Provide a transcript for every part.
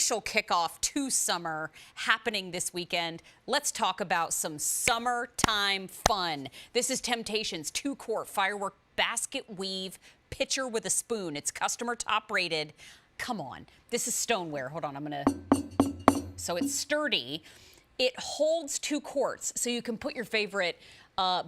official kickoff to summer happening this weekend. Let's talk about some summertime fun. This is Temp-tations 2-quart Firework Basketweave Pitcher with a spoon. It's customer top rated. Come on, this is stoneware. Hold on, so it's sturdy. It holds 2 quarts, so you can put your favorite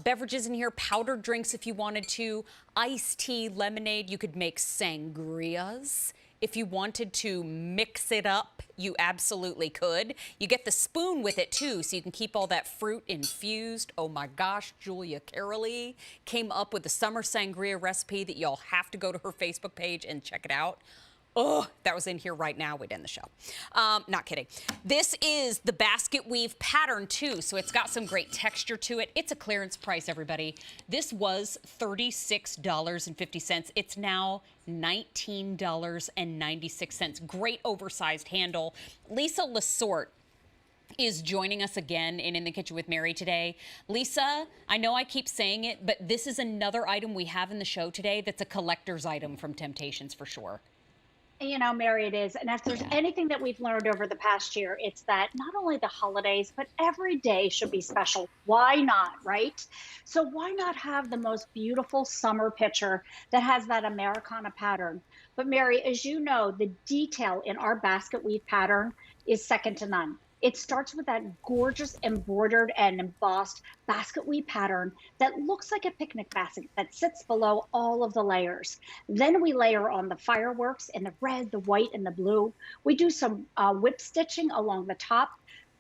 beverages in here, powdered drinks if you wanted to, iced tea, lemonade. You could make sangrias. If you wanted to mix it up, you absolutely could. You get the spoon with it too, so you can keep all that fruit infused. Oh my gosh, Julia Carolee came up with the summer sangria recipe that y'all have to go to her Facebook page and check it out. Oh, that was in here right now. We'd end the show. Not kidding. This is the basket weave pattern too, so it's got some great texture to it. It's a clearance price, everybody. This was $36.50. It's now $19.96. Great oversized handle. Lisa Lesort is joining us again in the Kitchen with Mary today. Lisa, I know I keep saying it, but this is another item we have in the show today that's a collector's item from Temp-tations for sure. You know, Mary, it is. And if there's anything that we've learned over the past year, it's that not only the holidays, but every day should be special. Why not, right? So why not have the most beautiful summer pitcher that has that Americana pattern? But Mary, as you know, the detail in our basket weave pattern is second to none. It starts with that gorgeous embroidered and embossed basket weave pattern that looks like a picnic basket that sits below all of the layers. Then we layer on the fireworks in the red, the white, and the blue. We do some whip stitching along the top.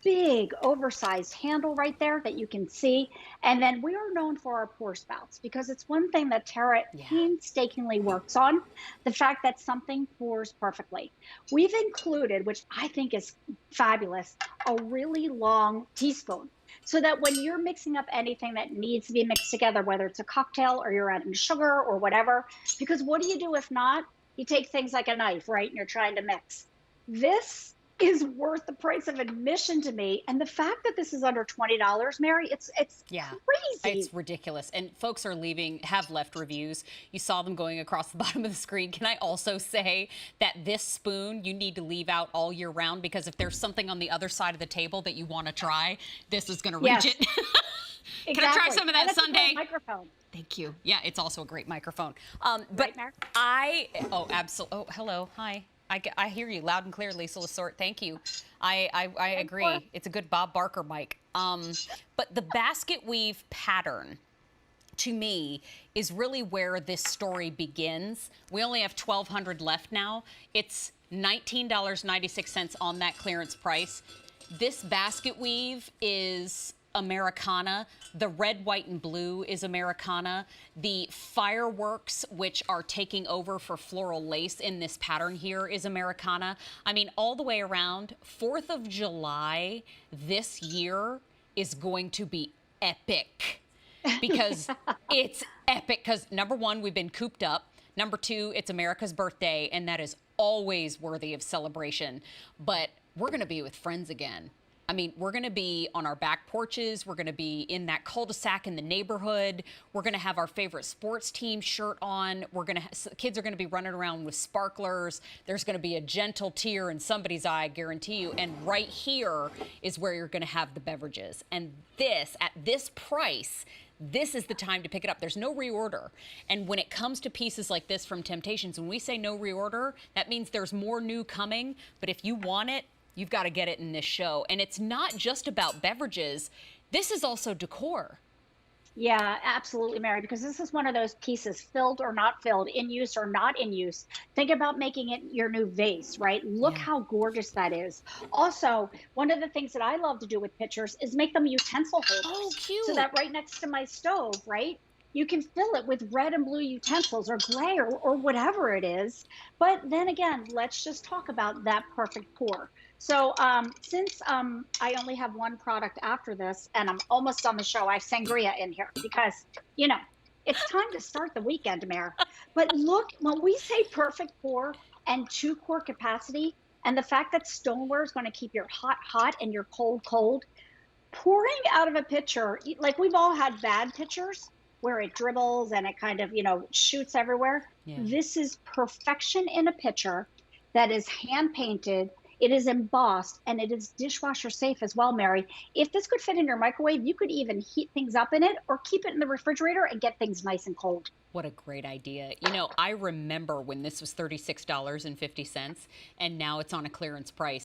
Big oversized handle right there that you can see. And then we are known for our pour spouts because it's one thing that Tara painstakingly works on, the fact that something pours perfectly. We've included, which I think is fabulous, a really long teaspoon so that when you're mixing up anything that needs to be mixed together, whether it's a cocktail or you're adding sugar or whatever, because what do you do if not? You take things like a knife, right? And you're trying to mix. This is worth the price of admission to me. And the fact that this is under $20, Mary, it's crazy. It's ridiculous. And folks are have left reviews. You saw them going across the bottom of the screen. Can I also say that this spoon you need to leave out all year round, because if there's something on the other side of the table that you want to try, this is going to reach it. Exactly. Can I try some of that and Sunday? It's a microphone. Thank you. Yeah, it's also a great microphone. Right, Mary? Absolutely. Oh, hello. Hi. I hear you loud and clear, Lisa Lesort. Thank you. I agree. It's a good Bob Barker mic. But the basket weave pattern, to me, is really where this story begins. We only have 1,200 left now. It's $19.96 on that clearance price. This basket weave is Americana. The red, white, and blue is Americana. The fireworks, which are taking over for floral lace in this pattern here, is Americana. I mean, all the way around, 4th of July this year is going to be epic because it's epic because, number one, we've been cooped up. Number two, it's America's birthday, and that is always worthy of celebration. But we're going to be with friends again. I mean, we're going to be on our back porches. We're going to be in that cul-de-sac in the neighborhood. We're going to have our favorite sports team shirt on. Kids are going to be running around with sparklers. There's going to be a gentle tear in somebody's eye, I guarantee you. And right here is where you're going to have the beverages. And this, at this price, this is the time to pick it up. There's no reorder. And when it comes to pieces like this from Temp-tations, when we say no reorder, that means there's more new coming. But if you want it, you've got to get it in this show. And it's not just about beverages. This is also decor. Yeah, absolutely, Mary, because this is one of those pieces, filled or not filled, in use or not in use. Think about making it your new vase, right? Look how gorgeous that is. Also, one of the things that I love to do with pitchers is make them utensil holders. Oh, cute. So that right next to my stove, right? You can fill it with red and blue utensils or gray or whatever it is. But then again, let's just talk about that perfect pour. So since I only have one product after this and I'm almost on the show, I have sangria in here because, you know, it's time to start the weekend, Mare. But look, when we say perfect pour and 2-quart capacity, and the fact that stoneware is going to keep your hot hot and your cold cold, pouring out of a pitcher, like we've all had bad pitchers where it dribbles and it kind of, you know, shoots everywhere. Yeah. This is perfection in a pitcher that is hand painted. It is embossed and it is dishwasher safe as well, Mary. If this could fit in your microwave, you could even heat things up in it or keep it in the refrigerator and get things nice and cold. What a great idea. You know, I remember when this was $36.50 and now it's on a clearance price.